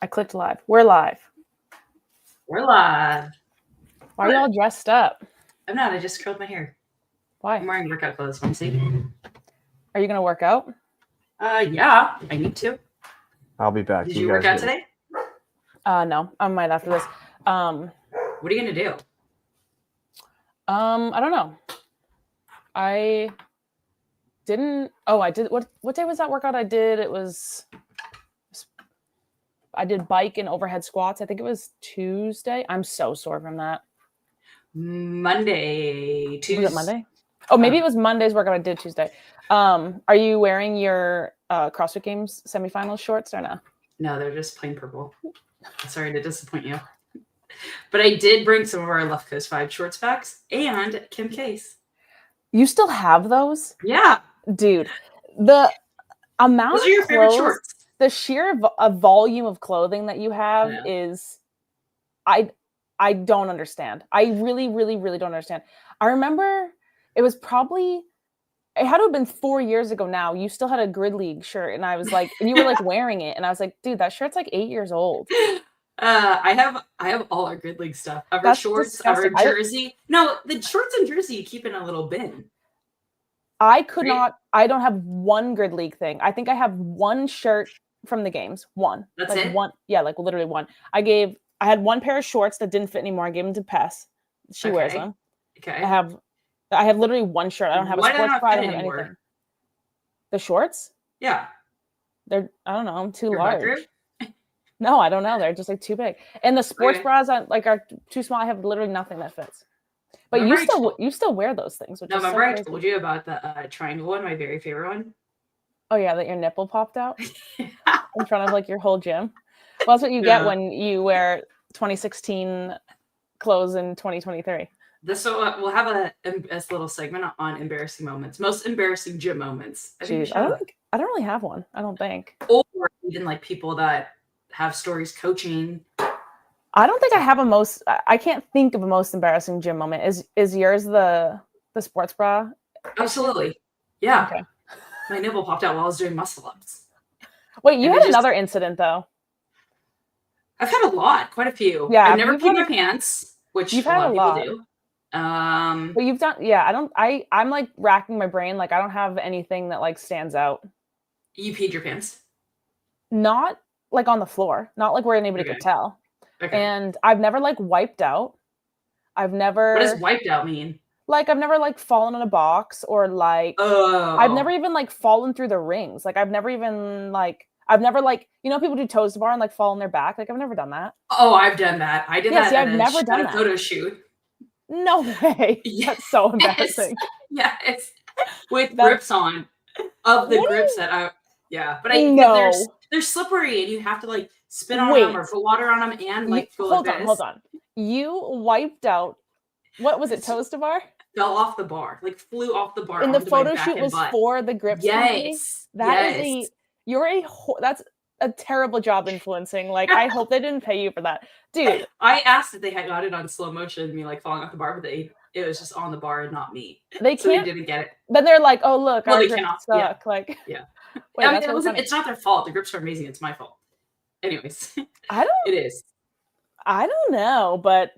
I clicked live. We're live. We're live. Why are y'all dressed up? I'm not. I just curled my hair. Why? I'm wearing workout clothes. Want to see? Are you gonna work out? Yeah, I need to. I'll be back. Did you work out today? No, I might after this. What are you gonna do? I don't know. I didn't. Oh, I did. What day was that workout I did? I did bike and overhead squats. I think it was Tuesday. I'm so sore from that. Monday, Tuesday. Was it Monday? Oh, maybe it was Monday's workout I did Tuesday. Are you wearing your CrossFit Games semifinal shorts or no? No, they're just plain purple. Sorry to disappoint you. But I did bring some of our Left Coast 5 shorts packs and Kim Case. You still have those? Yeah. Dude, the amount Those are your favorite shorts. The sheer volume of clothing that you have is, I don't understand. I really, really, really don't understand. I remember it had to have been 4 years ago now. You still had a Grid League shirt, and I was like, and you were like wearing it, and I was like, dude, that shirt's like 8 years old. I have all our Grid League stuff. Our shorts, disgusting. our jersey. No, the shorts and jersey you keep in a little bin. I don't have one Grid League thing. I think I have one shirt from the games. One. That's it? One. Yeah, like literally one. I had one pair of shorts that didn't fit anymore. I gave them to Pess. She wears them. Okay. I have literally one shirt. I don't have a sports bra. I don't have anything. The shorts? Yeah. I don't know. I'm too Your large. bedroom? No, I don't know. They're just like too big. And the sports bras are too small. I have literally nothing that fits. But you still wear those things. Which remember I told you about the triangle one, my very favorite one? Oh yeah, that your nipple popped out in front of like your whole gym. Well, that's what you get when you wear 2016 clothes in 2023. So we'll have a little segment on embarrassing moments, most embarrassing gym moments. I don't really have one. I don't think. Or even like people that have stories coaching. I don't think I have I can't think of a most embarrassing gym moment. Is yours the sports bra? Absolutely. Yeah. Okay. My nipple popped out while I was doing muscle ups. Wait, you had another incident though. I've had a lot, quite a few. Yeah. I've never peed my pants, which you've a had lot of people do. But you've done, I'm like racking my brain. Like I don't have anything that like stands out. You peed your pants? Not like on the floor, not like where anybody could tell. Okay. And I've never like wiped out. What does wiped out mean? Like I've never like fallen in a box or like I've never even like fallen through the rings. Like I've never people do toes to bar and like fall on their back. Like I've never done that. Oh, I've done that. I did that. See, I've never done that. Photo shoot. No way. That's so embarrassing. Yes. With grips on. Of the grips that I they're slippery and you have to like spit on them or put water on them and like hold on. You wiped out, what was it, toes to bar? Fell off the bar, like flew off the bar. And the photo shoot was for the grips. Yes. That's a terrible job influencing. Like I hope they didn't pay you for that, dude. I asked if they had got it on slow motion, me like falling off the bar, but it was just on the bar and not me. They didn't get it. Then they're like, "Oh look, our grips suck." Yeah. Like, yeah. Wait, I mean, it's not their fault. The grips are amazing. It's my fault. Anyways, it is. I don't know, but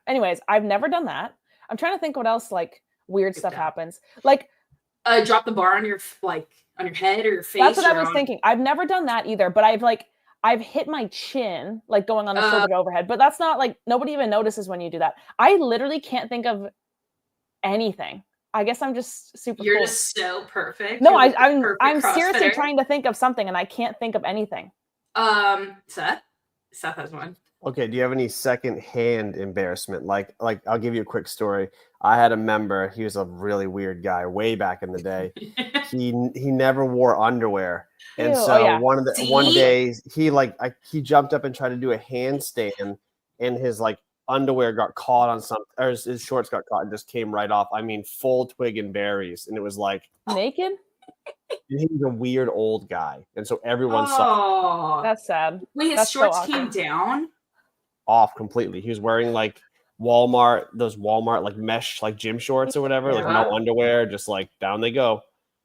anyways, I've never done that. I'm trying to think what else like weird stuff happens. Like drop the bar on your head or your face. That's what I was thinking. I've never done that either, but I've hit my chin like going on the shoulder to overhead, but that's not like nobody even notices when you do that. I literally can't think of anying. I guess I'm just super You're cool. Just so perfect. No, I'm seriously trying to think of something and I can't think of anything. Seth has one. Okay, do you have any second-hand embarrassment? Like I'll give you a quick story. I had a member. He was a really weird guy way back in the day. He never wore underwear, and one day he jumped up and tried to do a handstand, and his like underwear got caught on something, or his shorts got caught and just came right off. I mean, full twig and berries, and it was like naked. He was a weird old guy, and so everyone saw. That's sad. Wait, his shorts came down. Off completely. He was wearing like those Walmart like mesh like gym shorts or whatever, like no underwear, just like down they go.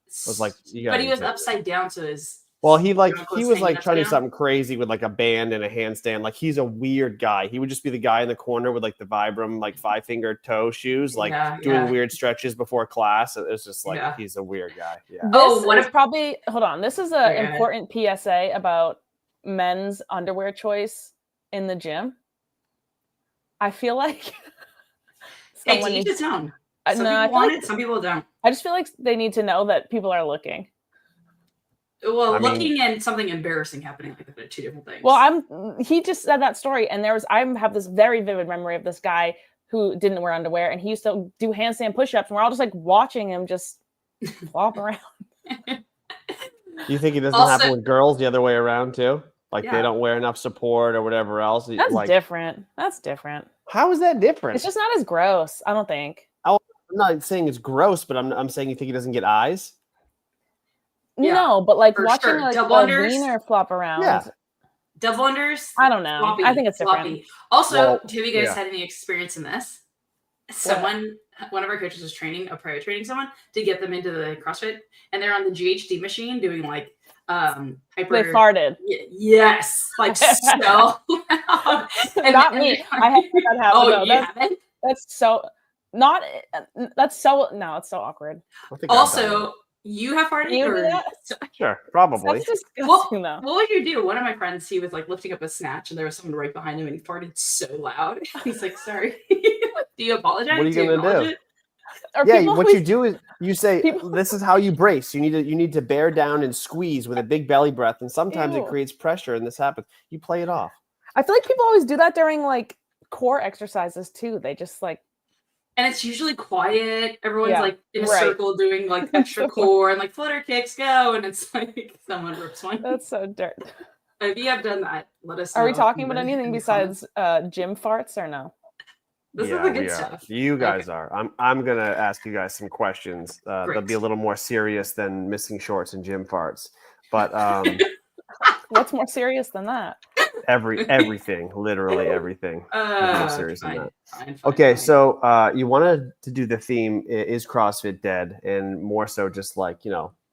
It was like, but he was upside down, so his Well, he was like trying to do something crazy with like a band and a handstand. Like he's a weird guy. He would just be the guy in the corner with like the Vibram, like 5-finger toe shoes, like doing weird stretches before class. It's just like he's a weird guy. Yeah. This is an important PSA about men's underwear choice in the gym. I feel like someone needs his own. Some people want it, some people don't. I just feel like they need to know that people are looking. Well, looking and something embarrassing happening, like they're two different things. Well, he just said that story, and I have this very vivid memory of this guy who didn't wear underwear, and he used to do handstand push-ups, and we're all just like watching him just flop around. You think it doesn't happen with girls the other way around too? Like they don't wear enough support or whatever else? That's different. That's different. How is that different? It's just not as gross, I don't think. I'm not saying it's gross, but I'm saying you think he doesn't get eyes? Yeah, no, but like watching like the wiener flop around. Yeah. Double unders. I don't know. Floppy, I think it's different. Floppy. Also, have you guys had any experience in this? One of our coaches was private training someone to get them into the CrossFit, and they're on the GHD machine doing like hyper. They farted. Yes, like so loud. And not me. I have that happen. Oh, you haven't? That's so not. That's so no. It's so awkward. Also. You have farted? Sure, probably. That's disgusting, though. What would you do? One of my friends, he was like lifting up a snatch, and there was someone right behind him, and he farted so loud. He's like, "Sorry." Do you apologize? What are you gonna do? What you do is you say, "This is how you brace. You need to bear down and squeeze with a big belly breath, and sometimes it creates pressure, and this happens. You play it off." I feel like people always do that during like core exercises too. They just like. And it's usually quiet. Everyone's like in a circle doing like extra core and like flutter kicks go. And it's like someone rips one. That's so dirt. If you have done that, let us know. Are we talking about anything besides gym farts or no? This is the good stuff. You guys are. I'm going to ask you guys some questions. They'll be a little more serious than missing shorts and gym farts. But what's more serious than that? Everything, literally everything. More serious than that. Fine. So you wanted to do the theme is CrossFit Dead, and more so just like,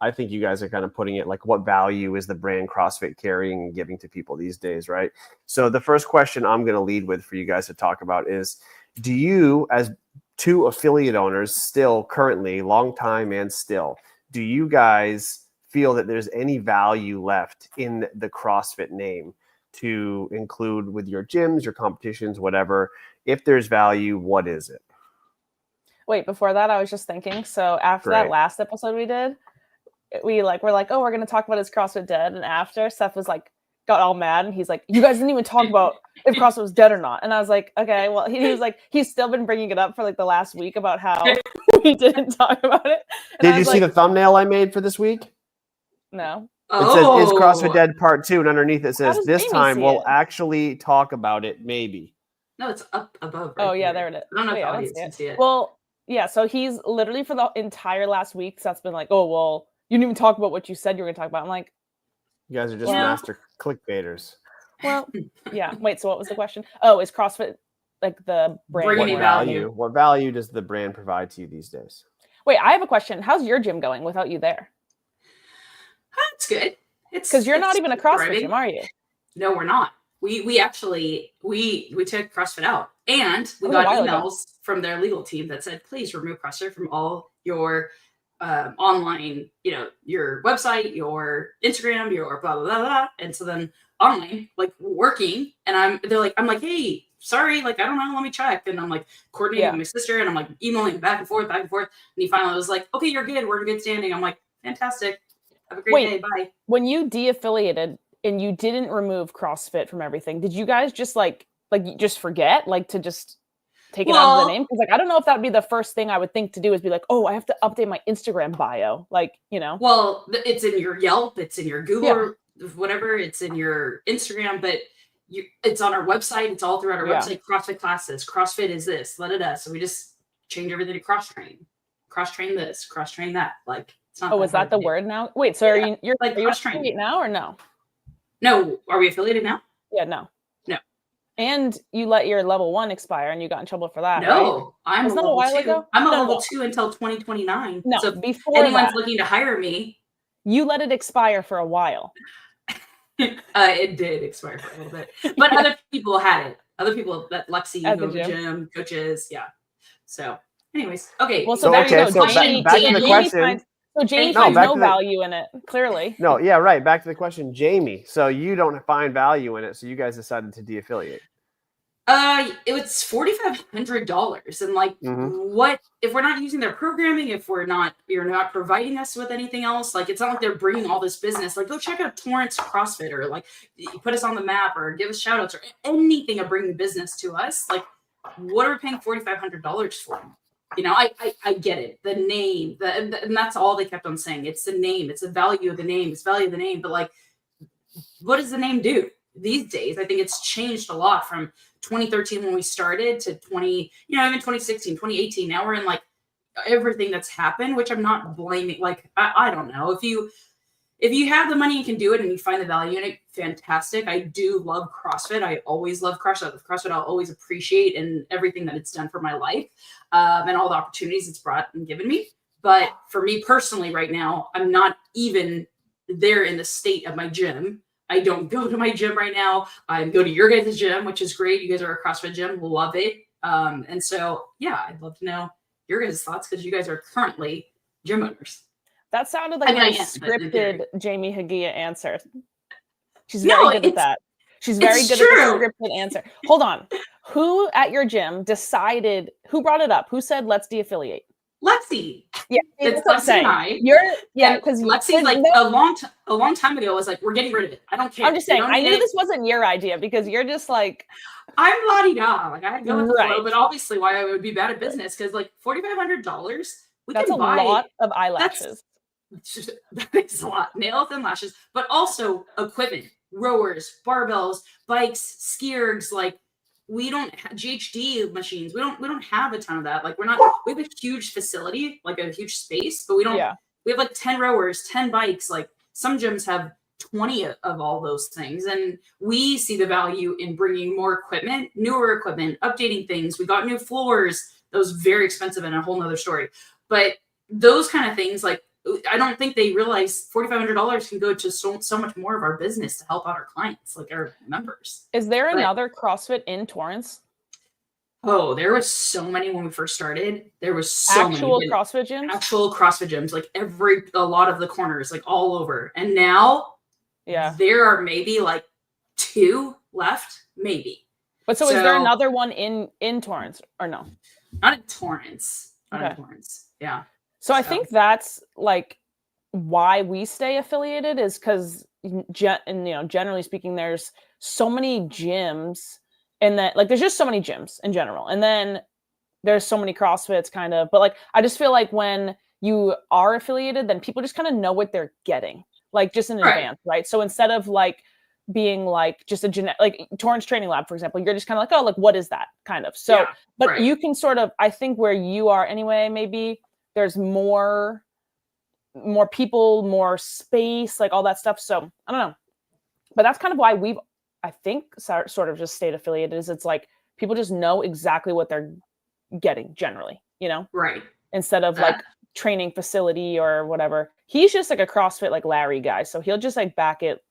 I think you guys are kind of putting it like, what value is the brand CrossFit carrying and giving to people these days, right? So the first question I'm going to lead with for you guys to talk about is, do you, as two affiliate owners still currently, long time and still, do you guys feel that there's any value left in the CrossFit name to include with your gyms, your competitions, whatever? If there's value, what is it? Wait, before that, I was just thinking. So after that last episode we did, we're like, oh, we're going to talk about is CrossFit Dead. And after, Seth was like, got all mad. And he's like, you guys didn't even talk about if CrossFit was dead or not. And I was like, okay, well, he was like, he's still been bringing it up for like the last week about how we didn't talk about it. And did you see the thumbnail I made for this week? No. It says, is CrossFit Dead Part 2? And underneath it says, this time we'll actually talk about it, maybe. No, it's up above. Right there. There it is. I don't know if the audience can see it. Well, yeah, so he's literally for the entire last week, Seth's been like, oh, well, you didn't even talk about what you said you were going to talk about. I'm like, you guys are just master clickbaiters. Well, yeah. Wait, so what was the question? Oh, is CrossFit like the brand? What value? What value does the brand provide to you these days? Wait, I have a question. How's your gym going without you there? It's good. It's because you're not even a CrossFit gym, are you? No, we're not. We actually took CrossFit out, and we got emails from their legal team that said, please remove CrossFit from all your online, your website, your Instagram, your blah blah blah blah. And so then online, like working, and I'm like, hey, sorry, like I don't know, let me check. And I'm like coordinating with my sister, and I'm like emailing back and forth. And he finally was like, okay, you're good, we're in good standing. I'm like, fantastic. Have a great day. Bye. When you de-affiliated and you didn't remove CrossFit from everything, did you guys just like just forget to just take it out of the name? Because I don't know if that would be the first thing I would think to do is be like, oh, I have to update my Instagram bio. Well, it's in your Yelp, it's in your Google, whatever, it's in your Instagram, but it's on our website. It's all throughout our website. CrossFit classes, CrossFit is this, So we just change everything to cross-train this, cross-train that. It's not. Oh, is that the word now? Wait, so you're affiliate now or no? No, are we affiliated now? Yeah, no. And you let your level 1 expire and you got in trouble for that. No, right? I'm a level 2. I'm a level 2 until 2029. No, so before anyone's looking to hire me, You let it expire for a while. It did expire for a little bit, but other people had it. Other people that Lexi, At who the owned the gym, coaches, yeah. So, anyways, okay. Well, so there you go. So Jamie, back to the Jamie question. Jamie No, finds back no to the- value in it, clearly. No, yeah, right. Back to the question, Jamie. So you don't find value in it, so you guys decided to de-affiliate. It was $4,500, and like, what if we're not using their programming? If you're not providing us with anything else, like, it's not like they're bringing all this business. Like, go check out Torrance CrossFit, or like, put us on the map, or give us shout outs, or anything of bringing business to us. Like, what are we paying $4,500 for? You know, I get it. The name, and that's all they kept on saying. It's the name. It's the value of the name. It's value of the name. But like, what does the name do these days? I think it's changed a lot from 2013 when we started to even 2016, 2018. Now we're in like everything that's happened, which I'm not blaming. Like, I don't know. If you have the money and can do it and you find the value in it, fantastic. I do love CrossFit. I always love CrossFit. With CrossFit, I'll always appreciate and everything that it's done for my life, and all the opportunities it's brought and given me. But for me personally right now, I'm not even there in the state of my gym. I don't go to my gym right now. I go to your guys' gym, which is great. You guys are a CrossFit gym. Love it. And so, yeah, I'd love to know your guys' thoughts, because you guys are currently gym owners. That sounded like a scripted Jamie Hagia answer. She's very good at that. She's very good at the scripted answer. Hold on. Who at your gym decided, who brought it up? Who said, let's de-affiliate? Lexi. Yeah, it's Lexi and I. Because Lexi's like a long time ago was like, we're getting rid of it. I don't care. I'm just saying, I knew this wasn't your idea, because you're just like, I'm la-di-da. Like, I go with the flow, but obviously why I would be bad at business, because like $4,500, that's a lot of eyelashes. That is a lot. Nails and lashes, but also equipment, rowers, barbells, bikes, ski ergs. Like, we don't have GHD machines. We don't have a ton of that. Like, we have a huge facility, like a huge space, but we don't. Yeah. We have like 10 rowers, 10 bikes. Like, some gyms have 20 of all those things, and we see the value in bringing more equipment, newer equipment, updating things. We got new floors. That was very expensive and a whole nother story. But those kind of things, like, I don't think they realize $4,500 can go to so much more of our business to help out our clients, like our members. Is there another CrossFit in Torrance? Oh, there was so many when we first started. There was so many CrossFit gyms. Actual CrossFit gyms, like a lot of the corners, like all over. And now, there are maybe like 2 left, maybe. But so is there another one in Torrance, or no? Not in Torrance. Not in Torrance. Yeah. So I think that's like why we stay affiliated, is because, generally speaking, there's so many gyms, and that, like, there's just so many gyms in general, and then there's so many CrossFits kind of. But like, I just feel like when you are affiliated, then people just kind of know what they're getting, like, just in advance, right? So instead of like being like just like Torrance Training Lab, for example, you're just kind of like, oh, like, what is that kind of? So, but you can sort of, I think where you are anyway, maybe there's more people, more space, like all that stuff. So I don't know, but that's kind of why we've, I think, sort of just stayed affiliated. Is it's like people just know exactly what they're getting generally, right? Instead of like training facility or whatever. He's just like a CrossFit like Larry guy, so he'll just like back it.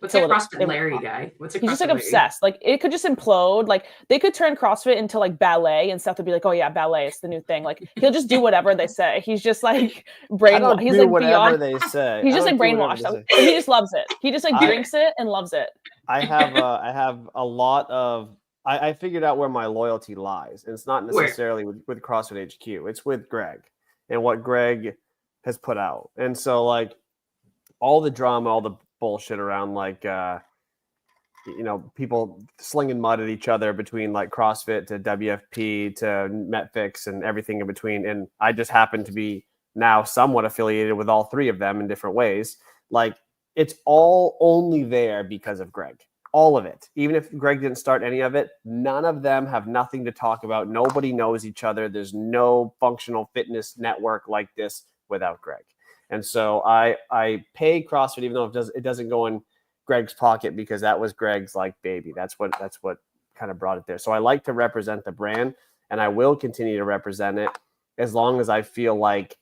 What's a CrossFit Larry guy? He's just like obsessed. Like, it could just implode. Like, they could turn CrossFit into like ballet and stuff to be like, oh yeah, ballet is the new thing. Like, he'll just do whatever they say. He's just like brainwashed. He's like whatever they say. He's just like brainwashed. He just loves it. He just like drinks it and loves it. I have a lot of. I figured out where my loyalty lies, and it's not necessarily with CrossFit HQ. It's with Greg and what Greg has put out, and so like all the drama, all the bullshit around like people slinging mud at each other between like CrossFit to WFP to Metfix and everything in between, and I just happen to be now somewhat affiliated with all 3 of them in different ways. Like, it's all only there because of Greg, all of it. Even if Greg didn't start any of it, none of them have nothing to talk about. Nobody knows each other. There's no functional fitness network like this without Greg. And so I pay CrossFit, even though it doesn't go in Greg's pocket, because that was Greg's like baby. That's what kind of brought it there. So I like to represent the brand, and I will continue to represent it as long as I feel like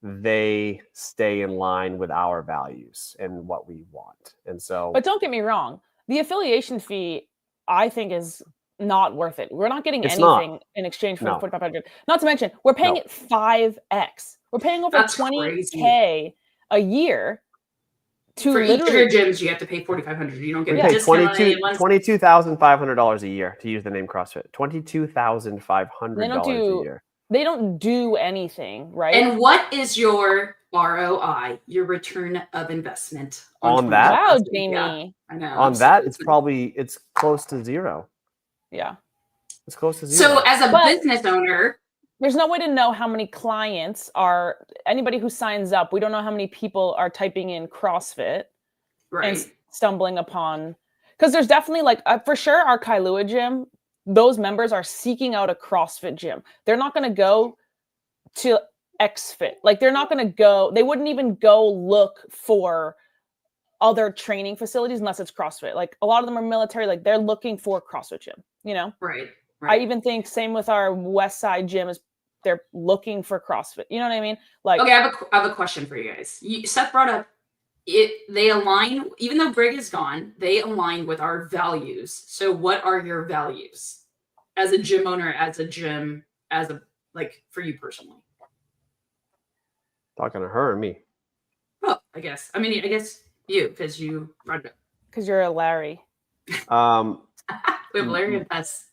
they stay in line with our values and what we want. And so, but don't get me wrong, the affiliation fee, I think, is not worth it. We're not getting anything in exchange for the 4,500. Not to mention, we're paying it 5x. We're paying over $20K a year to for literally each of your gyms. You have to pay $4,500. You don't get we a pay discount. $22,500 a year to use the name CrossFit. $22,500 a year. They don't do anything, right? And what is your ROI, your return of investment on that? Wow, Jamie. Yeah, I know. On that, it's close to zero. Yeah. It's close to zero. So as a business owner, there's no way to know how many clients are, anybody who signs up, we don't know how many people are typing in CrossFit and stumbling upon, because there's definitely like, for sure, our Kailua gym, those members are seeking out a CrossFit gym. They're not going to go to XFit. Like they're not going to go, they wouldn't even go look for other training facilities unless it's CrossFit. Like a lot of them are military, like they're looking for CrossFit gym, you know? Right. I even think same with our West Side gym is they're looking for CrossFit. You know what I mean? Like, okay, I have a question for you guys. Seth brought up they align, even though Greg is gone, they align with our values. So what are your values as a gym owner, as a gym, as a, like for you personally? Talking to her or me? Oh, I guess you, because you run it. Because you're a Larry. We have Larry and us.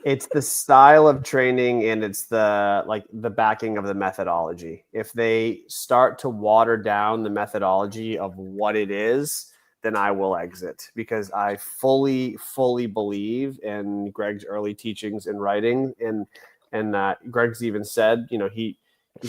It's the style of training and it's the backing of the methodology. If they start to water down the methodology of what it is, then I will exit, because I fully believe in Greg's early teachings and writing. And Greg's even said, you know, he's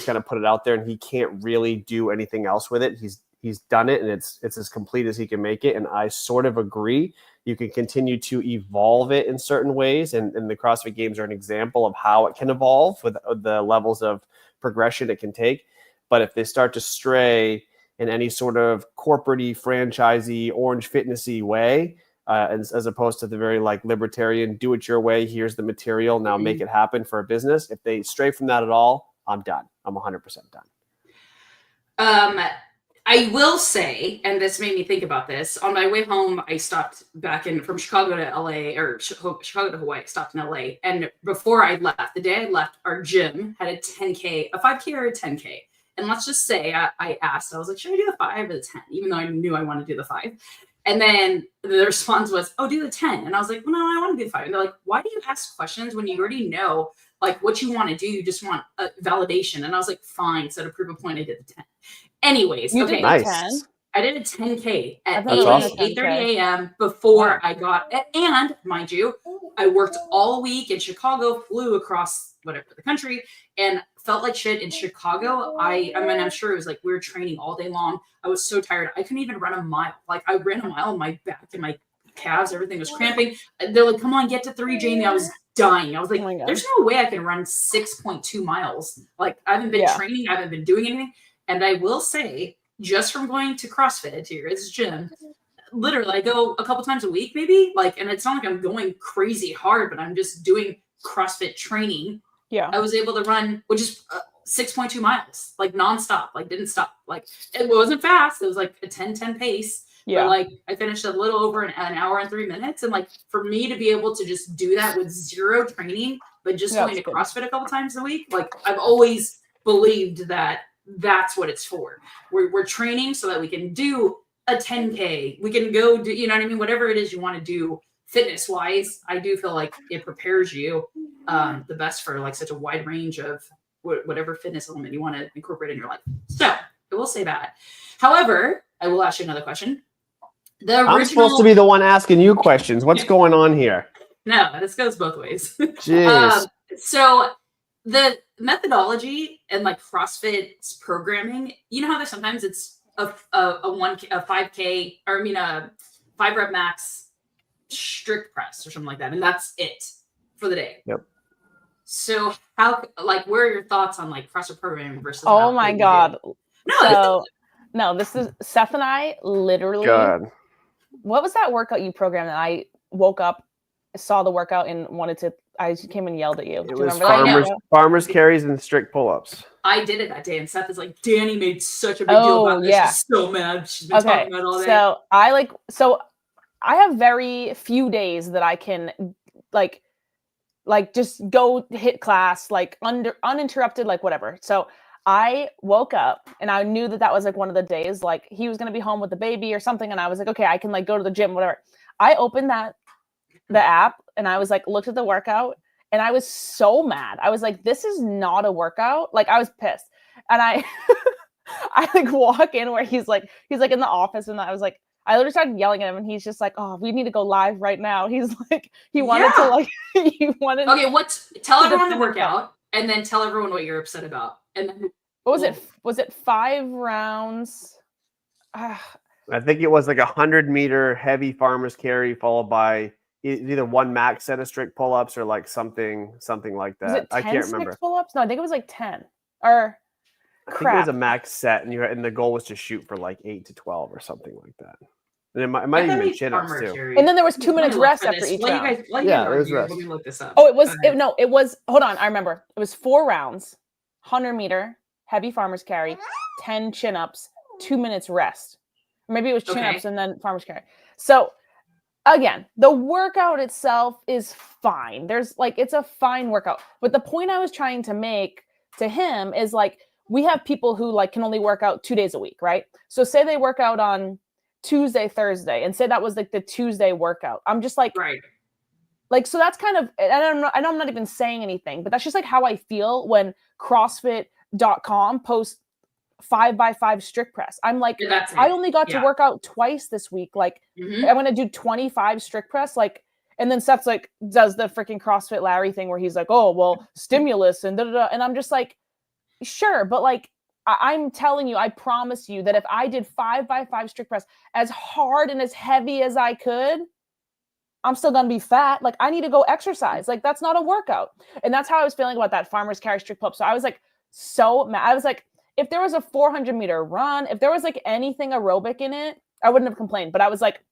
kind of put it out there and he can't really do anything else with it. He's done it and it's as complete as he can make it. And I sort of agree. You can continue to evolve it in certain ways. And the CrossFit Games are an example of how it can evolve with the levels of progression it can take. But if they start to stray in any sort of corporate-y, franchisee, orange fitnessy way, as opposed to the very like libertarian, do it your way, here's the material, now make it happen for a business. If they stray from that at all, I'm done. I'm 100% done. I will say, and this made me think about this, on my way home, I stopped back from Chicago to LA, or Chicago to Hawaii, stopped in LA. And before I left, the day I left, our gym had a 10K, a 5K or a 10K. And let's just say I asked, I was like, should I do the 5 or the 10? Even though I knew I wanted to do the 5. And then the response was, oh, do the 10. And I was like, well, no, I want to do the 5. And they're like, why do you ask questions when you already know like what you want to do? You just want a validation. And I was like, fine. So to prove a point, I did the 10. Anyways, you okay. Did nice. 10? I did a 10K at 8:30 a.m. before I got, and mind you, I worked all week in Chicago, flew across the country, and felt like shit in Chicago. I'm sure it was like we were training all day long. I was so tired. I couldn't even run a mile. Like I ran a mile, my back and my calves, everything was cramping. They're like, come on, get to 3, Jamie. I was dying. I was like, there's no way I can run 6.2 miles. Like I haven't been training. I haven't been doing anything. And I will say, just from going to CrossFit here, it's a gym, literally I go a couple times a week, maybe, like, and it's not like I'm going crazy hard, but I'm just doing CrossFit training. Yeah. I was able to run, which is 6.2 miles, like nonstop, like didn't stop. Like it wasn't fast. It was like a 10-10 pace. Yeah. But like I finished a little over an hour and 3 minutes. And like for me to be able to just do that with zero training, but just going to CrossFit a couple times a week, like I've always believed that that's what it's for. We're training so that we can do a 10K. We can go do, you know what I mean? Whatever it is you want to do fitness wise, I do feel like it prepares you the best for like such a wide range of whatever fitness element you want to incorporate in your life. So I will say that. However, I will ask you another question. I'm supposed to be the one asking you questions. What's going on here? No, this goes both ways. Jeez. So the methodology and like CrossFit's programming, you know how there's sometimes it's a 5K, or I mean a 5 rep max strict press or something like that, and that's it for the day. Yep. So how, like, where are your thoughts on like CrossFit programming versus? Oh my God. This is Seth and I literally. God. What was that workout you programmed that I woke up, saw the workout and wanted to I came and yelled at you. It Do you was remember that? farmers carries and strict pull-ups. I did it that day, and Seth is like, Dani made such a big deal about this. Yeah. She's so mad. She's been talking about it all day. So I have very few days that I can like just go hit class like uninterrupted, like whatever. So I woke up and I knew that was like one of the days, like he was going to be home with the baby or something. And I was like, okay, I can like go to the gym, whatever. I opened the app and I was like, looked at the workout and I was so mad. I was like, this is not a workout. Like I was pissed. And I like walk in where he's like in the office and I was like, I literally started yelling at him and he's just like, oh, we need to go live right now. He's like, he wanted to like, Okay, tell everyone the workout and then tell everyone what you're upset about. And then what was it? Was it 5 rounds? I think it was like 100-meter heavy farmer's carry followed by either one max set of strict pull-ups or like something like that. Was it 10 I can't remember. Pull-ups? No, I think it was like 10 or I think it was a max set and the goal was to shoot for like 8 to 12 or something like that. And it might even be chin-ups too. And then there was 2 minutes rest after each round. Yeah, there was rest. Let me look this up. Oh, it was, hold on, I remember. It was 4 rounds, 100-meter, heavy farmer's carry, 10 chin-ups, 2 minutes rest. Or maybe it was chin-ups and then farmer's carry. So again, the workout itself is fine. It's a fine workout. But the point I was trying to make to him is like, we have people who like can only work out 2 days a week, right? So say they work out on Tuesday, Thursday, and say that was like the Tuesday workout. I'm just like, right. Like, so that's kind of, I know I'm not even saying anything, but that's just like how I feel when CrossFit.com posts 5x5 strict press. I'm like, I only got to work out twice this week. Like, I'm going to do 25 strict press. Like, and then Seth's like, does the freaking CrossFit Larry thing where he's like, oh, well, stimulus and da-da-da. And I'm just like, sure. But like, I'm telling you, I promise you that if I did 5x5 strict press as hard and as heavy as I could, I'm still going to be fat. Like, I need to go exercise. Like, that's not a workout. And that's how I was feeling about that farmer's carry strict pull-up. So I was like, so mad. I was like, if there was a 400-meter run, if there was like anything aerobic in it, I wouldn't have complained. But I was like,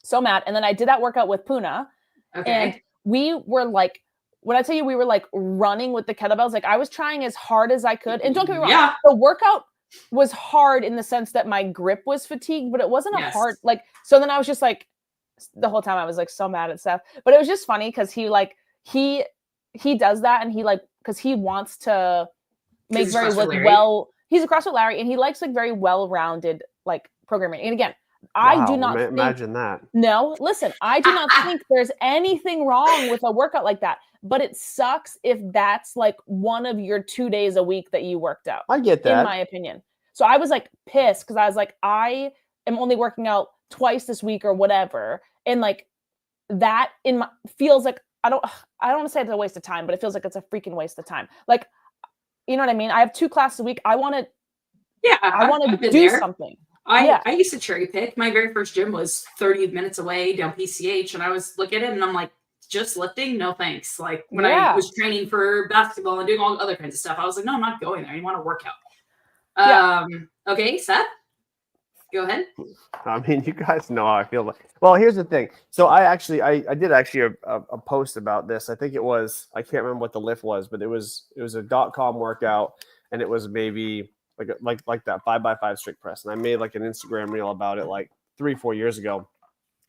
so mad. And then I did that workout with Puna. Okay. And we were like, when I tell you we were like running with the kettlebells, like I was trying as hard as I could. And don't get me wrong, the workout was hard in the sense that my grip was fatigued, but it wasn't a hard, like, so then I was just like, the whole time I was like so mad at Seth. But it was just funny because he does that and he like, because he wants to make very like well, he's a CrossFit Larry and he likes like very well-rounded like programming. And again, I do not imagine that. No, listen, I do not think there's anything wrong with a workout like that, but it sucks if that's like one of your 2 days a week that you worked out. I get that. In my opinion. So I was like pissed because I was like, I am only working out twice this week or whatever. And like that feels like, I don't want to say it's a waste of time, but it feels like it's a freaking waste of time. Like, you know what I mean? I have 2 classes a week. I want to do something. I used to cherry pick. My very first gym was 30 minutes away down PCH. And I was looking at it and I'm like, just lifting? No, thanks. Like when I was training for basketball and doing all other kinds of stuff, I was like, no, I'm not going there. I want to work out. Okay, Seth, go ahead. I mean, you guys know how I feel. Well, here's the thing. So I did a post about this. I think it was, I can't remember what the lift was, but it was a .com workout and it was maybe like that 5x5 strict press. And I made like an Instagram reel about it like 3-4 years ago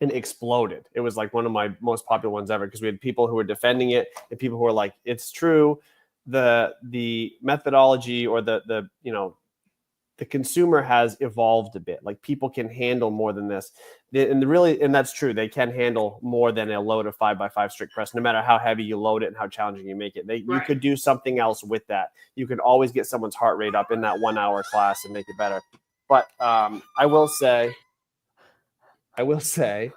and it exploded. It was like one of my most popular ones ever because we had people who were defending it and people who were like, it's true. The methodology or the consumer has evolved a bit. Like people can handle more than this. And that's true. They can handle more than a load of 5x5 strict press, no matter how heavy you load it and how challenging you make it. You could do something else with that. You could always get someone's heart rate up in that 1 hour class and make it better. But I will say, coaching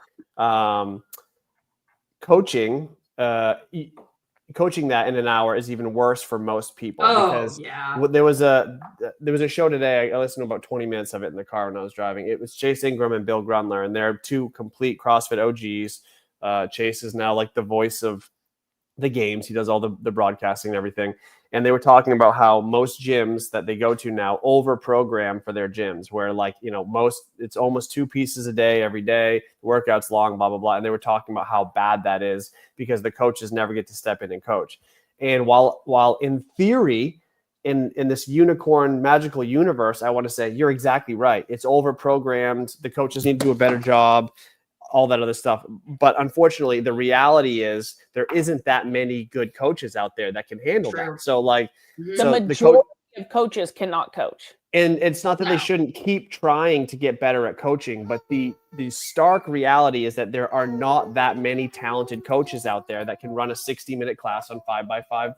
that in an hour is even worse for most people because there was a show today. I listened to about 20 minutes of it in the car when I was driving. It was Chase Ingram and Bill Grunler, and they're 2 complete CrossFit OGs. Chase is now like the voice of the games. He does all the broadcasting and everything. And they were talking about how most gyms that they go to now over program for their gyms, where like, it's almost 2 pieces a day every day, the workout's long, blah, blah, blah. And they were talking about how bad that is because the coaches never get to step in and coach. And while in theory, in this unicorn magical universe, I want to say you're exactly right. It's over programmed. The coaches need to do a better job, all that other stuff. But unfortunately, the reality is there isn't that many good coaches out there that can handle that. So like the majority of coaches cannot coach. And it's not that they shouldn't keep trying to get better at coaching, but the stark reality is that there are not that many talented coaches out there that can run a 60-minute class on 5x5.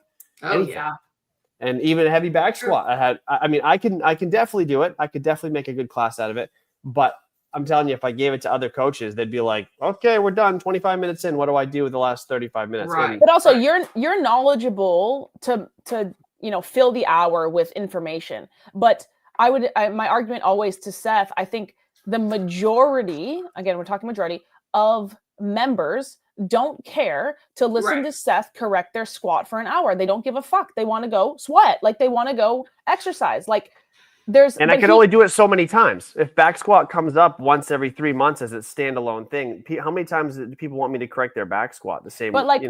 And even a heavy back squat. I can definitely do it. I could definitely make a good class out of it. But I'm telling you, if I gave it to other coaches, they'd be like, okay, we're done 25 minutes in. What do I do with the last 35 minutes? Right. But also you're knowledgeable to fill the hour with information. But my argument always to Seth, I think the majority, again, we're talking majority of members don't care to listen to Seth correct their squat for an hour. They don't give a fuck. They want to go sweat. Like they want to go exercise. Like I can only do it so many times. If back squat comes up once every 3 months as a standalone thing, how many times do people want me to correct their back squat? The same, but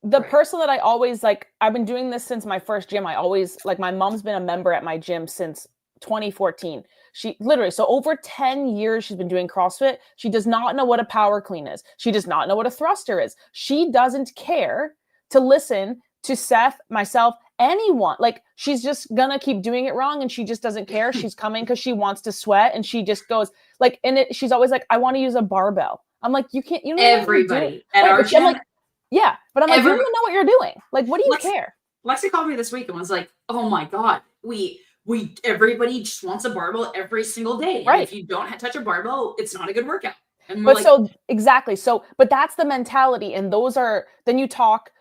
the person that I always I've been doing this since my first gym. I always my mom's been a member at my gym since 2014. She literally, so over 10 years she's been doing CrossFit. She does not know what a power clean is. She does not know what a thruster is. She doesn't care to listen to Seth, myself, anyone. Like she's just gonna keep doing it wrong and she just doesn't care. She's coming because she wants to sweat and she just goes she's always like, I want to use a barbell. I'm like, you can't, everybody at our gym. I'm like, yeah, but I'm like, you don't even know what you're doing. Like, what do you care? Lexi called me this week and was like, oh my God, everybody just wants a barbell every single day. Right. And if you don't touch a barbell, it's not a good workout. And exactly. So, but that's the mentality. And then you talk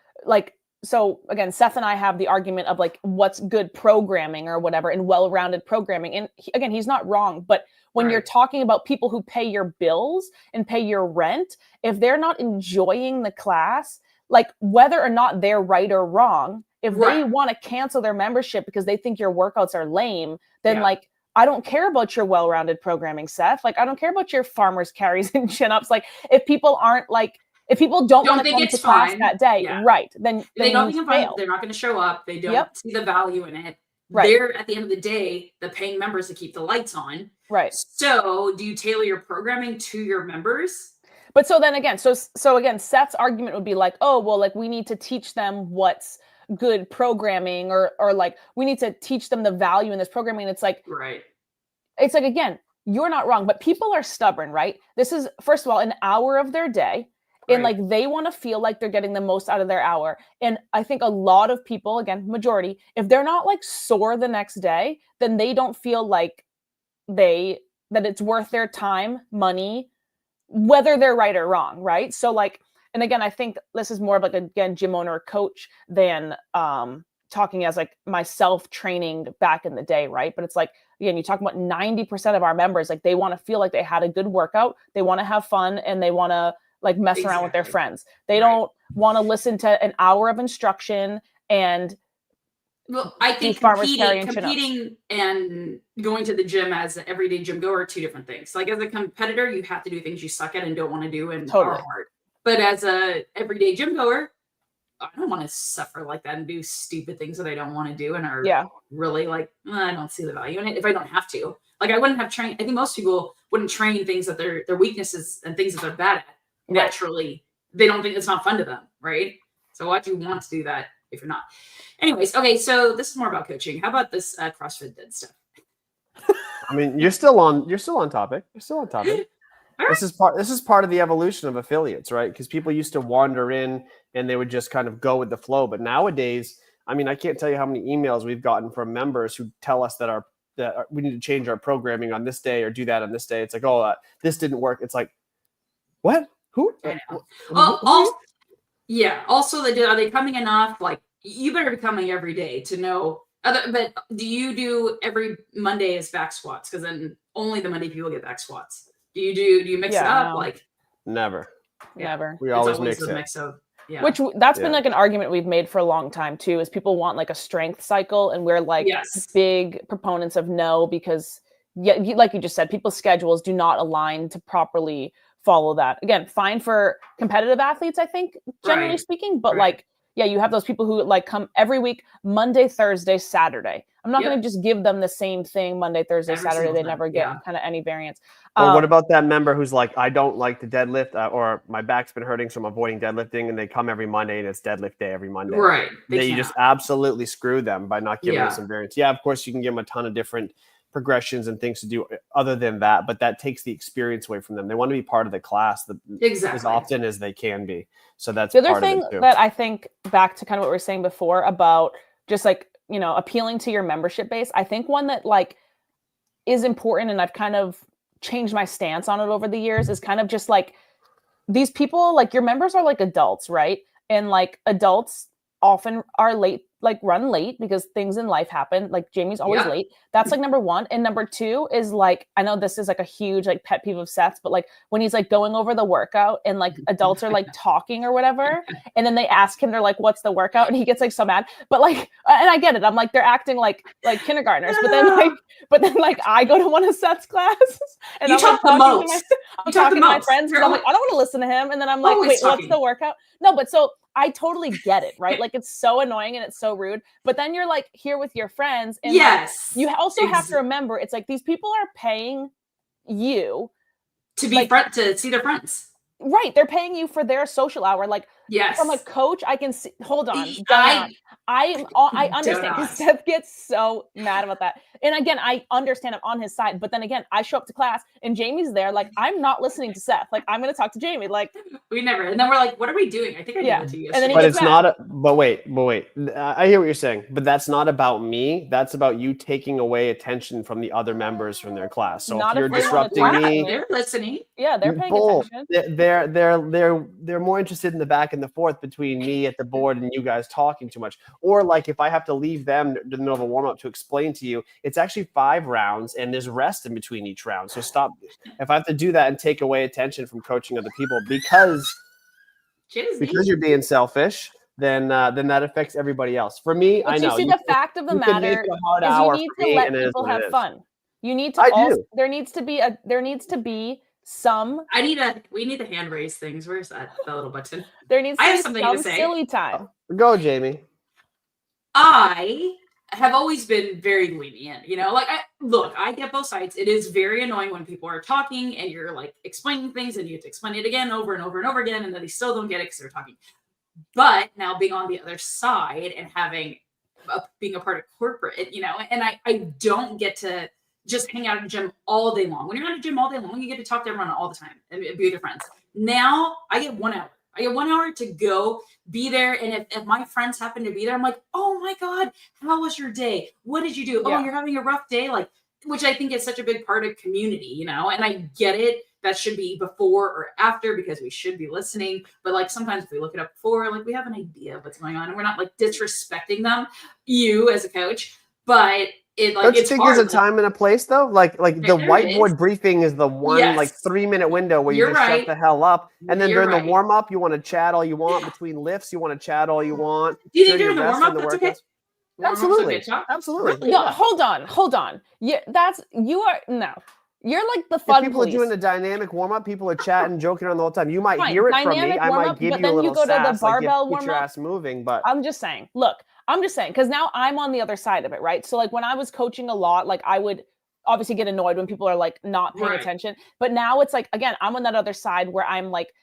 so again, Seth and I have the argument of what's good programming or whatever and well-rounded programming. And again, he's not wrong, but when you're talking about people who pay your bills and pay your rent, if they're not enjoying the class, whether or not they're right or wrong, if they want to cancel their membership because they think your workouts are lame, then I don't care about your well-rounded programming, Seth. I don't care about your farmer's carries and chin-ups. If people aren't if people don't want to come to class that day, then they don't think they're not going to show up. They don't see the value in it. They're at the end of the day, the paying members to keep the lights on. Right. So do you tailor your programming to your members? But so then again, so again, Seth's argument would be we need to teach them what's good programming or we need to teach them the value in this programming. And it's again, you're not wrong, but people are stubborn, right? This is, first of all, an hour of their day. And they want to feel like they're getting the most out of their hour. And I think a lot of people, again, majority, if they're not sore the next day, then they don't feel like that it's worth their time, money, whether they're right or wrong. Right. So and again, I think this is more of again, gym owner coach than talking as myself training back in the day. Right. But it's again, you talk about 90% of our members, they want to feel like they had a good workout. They want to have fun and they want to mess around with their friends. They don't want to listen to an hour of instruction and I think competing and going to the gym as an everyday gym goer are two different things. As a competitor, you have to do things you suck at and don't want to do and are hard. But as a everyday gym goer, I don't want to suffer like that and do stupid things that I don't want to do and are really I don't see the value in it if I don't have to. I wouldn't have trained. I think most people wouldn't train things that their weaknesses and things that they're bad at. Naturally, they don't think it's not fun to them, right? So why'd you want to do that if you're not? Anyways, okay, so this is more about coaching. How about this CrossFit Dead stuff? I mean, you're still on topic. You're still on topic. Right. This is part of the evolution of affiliates, right? Because people used to wander in and they would just kind of go with the flow. But nowadays, I mean, I can't tell you how many emails we've gotten from members who tell us that we need to change our programming on this day or do that on this day. It's this didn't work. It's what? Who? Also, are they coming enough? You better be coming every day to know. But do you do every Monday as back squats? Because then only the Monday people get back squats. Do you mix it up? Never. Never. We always mix a it. Mix of Yeah. Which that's been like an argument we've made for a long time too, is people want like a strength cycle, and we're like big proponents of no, because like you just said, people's schedules do not align to properly follow that. Again, fine for competitive athletes, I think, generally speaking, but like, yeah, you have those people who like come every week, Monday, Thursday, Saturday. I'm not going to just give them the same thing Monday, Thursday, Saturday. They never get kind of any variance. Or what about that member who's like, I don't like to deadlift, or my back's been hurting, so I'm avoiding deadlifting, and they come every Monday and it's deadlift day every Monday. Right. You just absolutely screw them by not giving them some variance. Yeah, of course, you can give them a ton of different progressions and things to do other than that, but that takes the experience away from them. They want to be part of the class as often as they can be. So that's the other thing that I think, back to kind of what we were saying before about just like, you know, appealing to your membership base. I think one that like is important, and I've kind of changed my stance on it over the years, is kind of just like, these people, like your members are like adults, right? And like adults often are late, like run late because things in life happen. Like Jamie's always late. That's like number one. And number two is like, I know this is like a huge like pet peeve of Seth's, but like when he's like going over the workout and like adults are like talking or whatever, and then they ask him, they're like, what's the workout? And he gets like so mad. But like, and I get it. I'm like, they're acting like kindergartners. But then like I go to one of Seth's classes and I'm talking to my friends, because I'm like, I don't want to listen to him. And then I'm like, wait, what's the workout? No, but so I totally get it, right? Like it's so annoying and it's so rude. But then you're like here with your friends, and like, you also have to remember, it's like these people are paying you to be to see their friends. Right. They're paying you for their social hour. Like, from a coach, I can see. Hold on. I understand, because Seth gets so mad about that. And again, I understand I'm on his side. But then again, I show up to class and Jamie's there. Like, I'm not listening to Seth. Like, I'm going to talk to Jamie. Like, we never. And then we're like, what are we doing? I think I did that to you. And then but it's not. But wait. I hear what you're saying. But that's not about me. That's about you taking away attention from the other members from their class. So if you're disrupting me, they're listening. Yeah, they're paying attention. They're more interested in the back and the forth between me at the board and you guys talking too much. Or like if I have to leave them in the middle of a warm up to explain to you, it's actually 5 rounds and there's rest in between each round. So stop. If I have to do that and take away attention from coaching other people because you're being selfish, then that affects everybody else. For me, but I know. You see, the fact of the matter is you need to let people have fun. You need to. There needs to be some. We need the hand raise things. Where's that little button? There needs to be some silly time. Go, Jamie. I have always been very lenient, you know, like I get both sides. It is very annoying when people are talking and you're like explaining things and you have to explain it again over and over and over again, and then they still don't get it because they're talking. But now being on the other side and being a part of corporate, you know, and I don't get to just hang out at a gym all day long. When you're at a gym all day long, you get to talk to everyone all the time and be with your friends. Now I get 1 hour. I get 1 hour to go be there. And if my friends happen to be there, I'm like, oh my God, how was your day? What did you do? Oh, you're having a rough day. Like, which I think is such a big part of community, you know, and I get it. That should be before or after because we should be listening. But like sometimes if we look it up before, like we have an idea of what's going on and we're not like disrespecting you as a coach, but don't you think there's a time and a place though? Like the whiteboard briefing is the one like 3-minute window where you just shut the hell up. And then during the warm up, you want to chat all you want. Between lifts, you want to chat all you want. Do you think during the warm up that's okay? Absolutely. No, hold on. You're like the fun people police. Are doing the dynamic warm up. People are chatting, joking around the whole time. You might hear it from me. I might give you a little sass, the barbell get your ass moving. But I'm just saying, because now I'm on the other side of it, right? So like when I was coaching a lot, like I would obviously get annoyed when people are like not paying attention. But now it's like, again, I'm on that other side where I'm like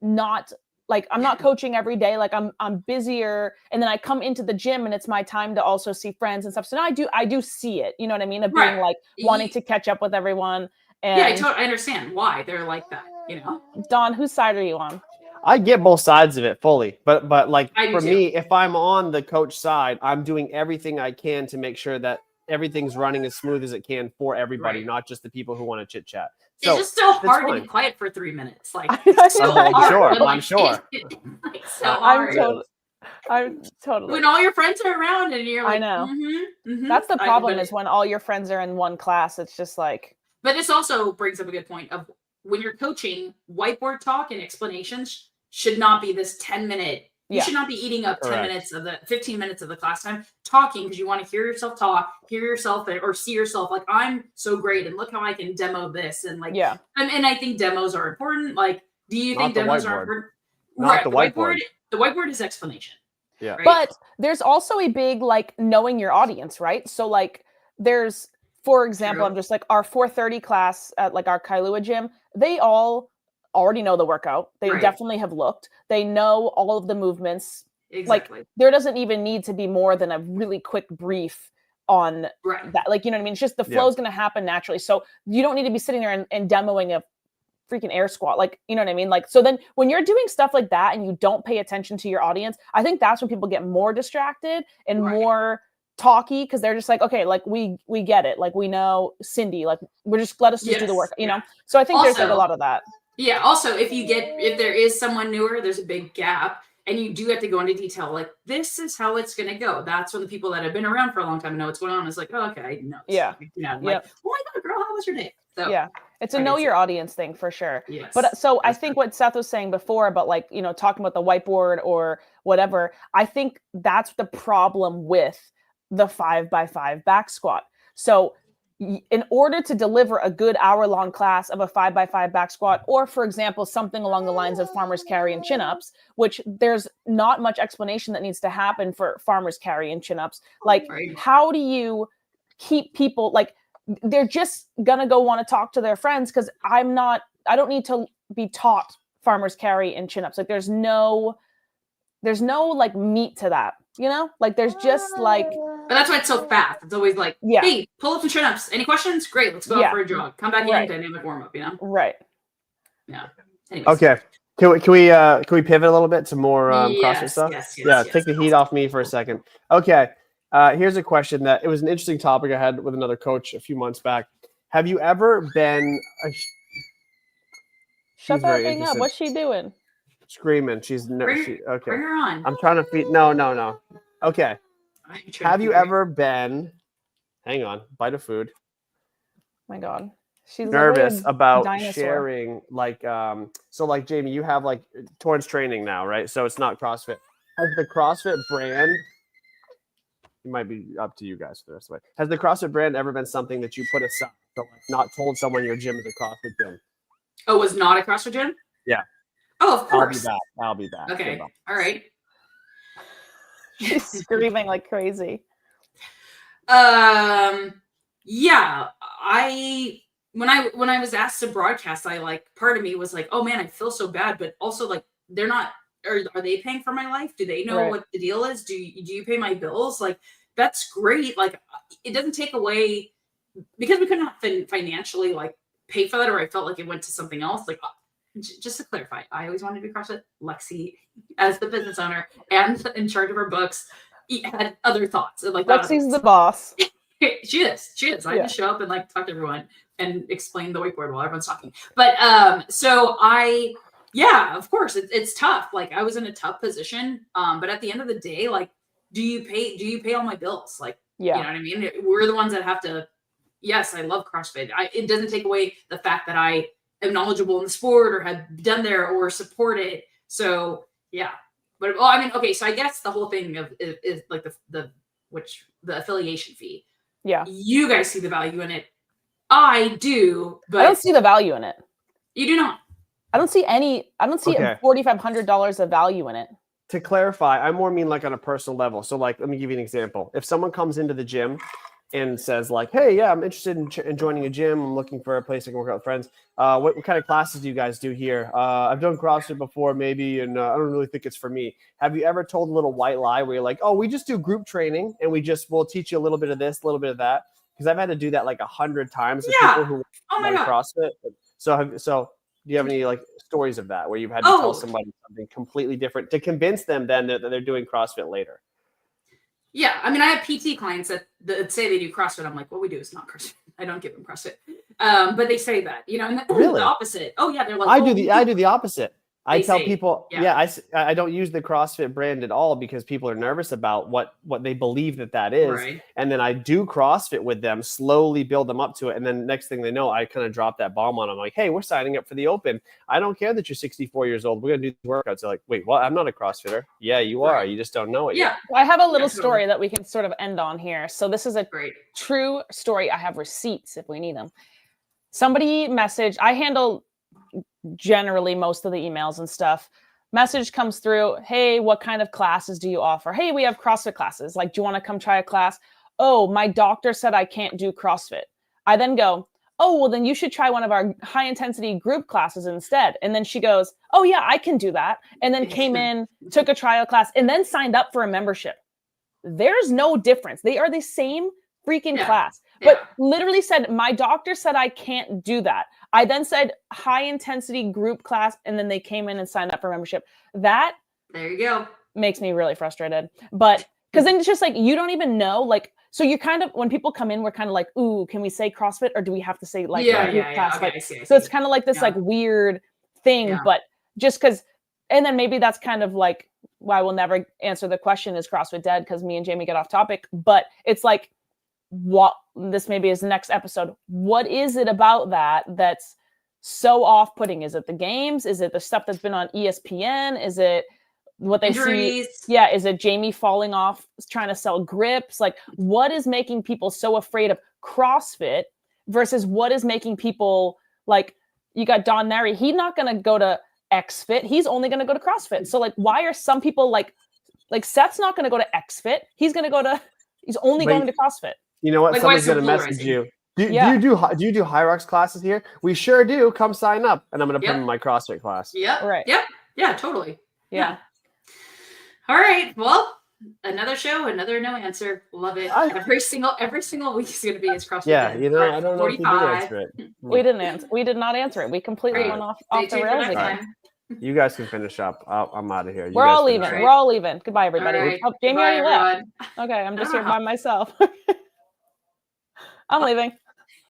not like I'm not coaching every day. Like I'm busier, and then I come into the gym and it's my time to also see friends and stuff. So now I do see it. You know what I mean? Of being like wanting to catch up with everyone. And I understand why they're like that. You know, Don, whose side are you on? I get both sides of it fully, but like for me, if I'm on the coach side, I'm doing everything I can to make sure that everything's running as smooth as it can for everybody, not just the people who want to chit chat. So it's just so hard to be quiet for 3 minutes. Like, I'm sure. It's so hard. I'm totally. When all your friends are around and you're like, I know. That's the problem is when all your friends are in one class. It's just like. But this also brings up a good point of when you're coaching, whiteboard talk and explanations should not be this 10-minute. You should not be eating up 10 minutes of the 15 minutes of the class time talking because you want to hear yourself talk, hear yourself or see yourself like, I'm so great and look how I can demo this. And like, and I think demos are important. Like, do you think demos are important? Not the whiteboard. The whiteboard is explanation. Yeah. Right? But there's also a big, like, knowing your audience, right? So like there's, for example, I'm just like our 4:30 class at like our Kailua gym, they all already know the workout. They definitely have looked. They know all of the movements. Exactly. Like there doesn't even need to be more than a really quick brief on that. Like, you know what I mean? It's just the flow is going to happen naturally. So you don't need to be sitting there and demoing a freaking air squat. Like, you know what I mean? Like, so then when you're doing stuff like that and you don't pay attention to your audience, I think that's when people get more distracted and more talky because they're just like, okay, like we get it. Like we know Cindy, like let us just do the work, you know? So I think there's like a lot of that. Yeah. Also, if there is someone newer, there's a big gap and you do have to go into detail. Like, this is how it's going to go. That's when the people that have been around for a long time know what's going on. It's like, oh, okay, I know. Yeah. Like, oh my God, girl, how was your day? So, it's a know your audience thing for sure. Yes. But so I think what Seth was saying before about like, you know, talking about the whiteboard or whatever, I think that's the problem with the 5x5 back squat. So in order to deliver a good hour-long class of a 5x5 back squat, or for example, something along the lines of farmer's carry and chin-ups, which there's not much explanation that needs to happen for farmer's carry and chin-ups. Like, how do you keep people, like, they're just gonna go want to talk to their friends because I don't need to be taught farmer's carry and chin-ups. Like, there's no like meat to that, you know? Like, there's just like... But that's why it's so fast. It's always like, hey, pull up and chin-ups. Any questions? Great. Let's go out for a jog. Come back in, dynamic warm-up, you know? Right. Yeah. Anyways. Okay. Can we pivot a little bit to more CrossFit stuff? Yes, take the heat off me for a second. Okay. Here's a question that it was an interesting topic I had with another coach a few months back. Have you ever been... Shut that thing up. What's she doing? Screaming. Okay. Bring her on. I'm trying to feed... No. Okay. Have you ever been... Hang on. Bite of food. Oh my God. She's nervous about sharing, like, so like Jamie, you have like Torrance training now, right? So it's not CrossFit. Has the CrossFit brand... It might be up to you guys for the rest of the way. Has the CrossFit brand ever been something that you put aside, so like not told someone your gym is a CrossFit gym? Oh, was not a CrossFit gym? Yeah. Oh, of course. I'll be back. Okay. All right. She's screaming like crazy. Yeah. When I was asked to broadcast, I like, part of me was like, oh man, I feel so bad, but also like, they're not. Are they paying for my life? Do they know what the deal is? Do you pay my bills? Like, that's great. Like, it doesn't take away, because we could not financially like pay for that, or I felt like it went to something else. Like, just to clarify, I always wanted to be CrossFit. Lexi, as the business owner and in charge of her books, had other thoughts. Like, Lexi's the boss. She is. I just show up and like talk to everyone and explain the whiteboard while everyone's talking. But yeah, of course, it's tough. Like, I was in a tough position. But at the end of the day, like, do you pay all my bills? Like, you know what I mean? We're the ones that have to. Yes, I love CrossFit. It doesn't take away the fact that I am knowledgeable in the sport or have done there or support it. So yeah, but well, I mean, okay. So I guess the whole thing is like the affiliation fee. Yeah, you guys see the value in it. I do, but I don't see the value in it. You do not. I don't see $4,500 of value in it. To clarify, I more mean like on a personal level. So like, let me give you an example. If someone comes into the gym and says like, hey, yeah, I'm interested in joining a gym. I'm looking for a place I can work out with friends. What kind of classes do you guys do here? I've done CrossFit before maybe, and I don't really think it's for me. Have you ever told a little white lie where you're like, oh, we just do group training and we'll teach you a little bit of this, a little bit of that? Because I've had to do that like 100 times with people who run CrossFit. So do you have any like stories of that where you've had to tell somebody something completely different to convince them then that they're doing CrossFit later? Yeah. I mean, I have PT clients that say they do CrossFit. I'm like, what we do is not CrossFit. I don't give them CrossFit. But they say that, you know, and really? The opposite. Oh yeah. They're like, I do the opposite. I tell people, I don't use the CrossFit brand at all because people are nervous about what they believe that is. Right. And then I do CrossFit with them, slowly build them up to it. And then next thing they know, I kind of drop that bomb on them. Like, hey, we're signing up for the Open. I don't care that you're 64 years old. We're going to do these workouts. They're like, wait, what? I'm not a CrossFitter. Yeah, you are. You just don't know it yet. Well, I have a little story that we can sort of end on here. So this is a true story. I have receipts if we need them. Somebody messaged, I handle generally most of the emails and stuff. Message comes through, hey, what kind of classes do you offer? Hey, we have CrossFit classes. Like, do you want to come try a class? Oh, my doctor said I can't do CrossFit. I then go, oh, well, then you should try one of our high intensity group classes instead. And then she goes, oh yeah, I can do that. And then came in, took a trial class, and then signed up for a membership. There's no difference. They are the same freaking class, but literally said, my doctor said I can't do that. I then said high intensity group class, and then they came in and signed up for membership. That there you go makes me really frustrated. But because then it's just like, you don't even know, like, so you're kind of, when people come in, we're kind of like, ooh, can we say CrossFit or do we have to say like class? Okay, like, I see. So it's kind of like this like weird thing, but just because, and then maybe that's kind of like why we'll never answer the question, is CrossFit dead? Because me and Jamie get off topic, but it's like, what this maybe is the next episode. What is it about that that's so off-putting? Is it the games? Is it the stuff that's been on ESPN? Is it what they see? Yeah. Is it Jamie falling off trying to sell grips? Like, what is making people so afraid of CrossFit versus what is making people like, you got Don Neri, he's not going to go to XFit. He's only going to go to CrossFit. So like, why are some people like Seth's not going to go to XFit. He's only going to CrossFit. You know what? Like, someone's going to message you. Do you do High Rocks classes here? We sure do. Come sign up. And I'm going to put them in my CrossFit class. Yep. Right. Yep. Yeah, totally. Yeah. All right. Well, another show, another no answer. Love it. Every single week is going to be his CrossFit. Yeah. You know, I don't know if you did answer it. We did not answer it. We completely went off the rails again. You guys can finish up. I'm out of here. We're all leaving. We're all leaving. Goodbye, everybody. Right. Oh, Jamie already left. Okay. I'm just here by myself. I'm leaving.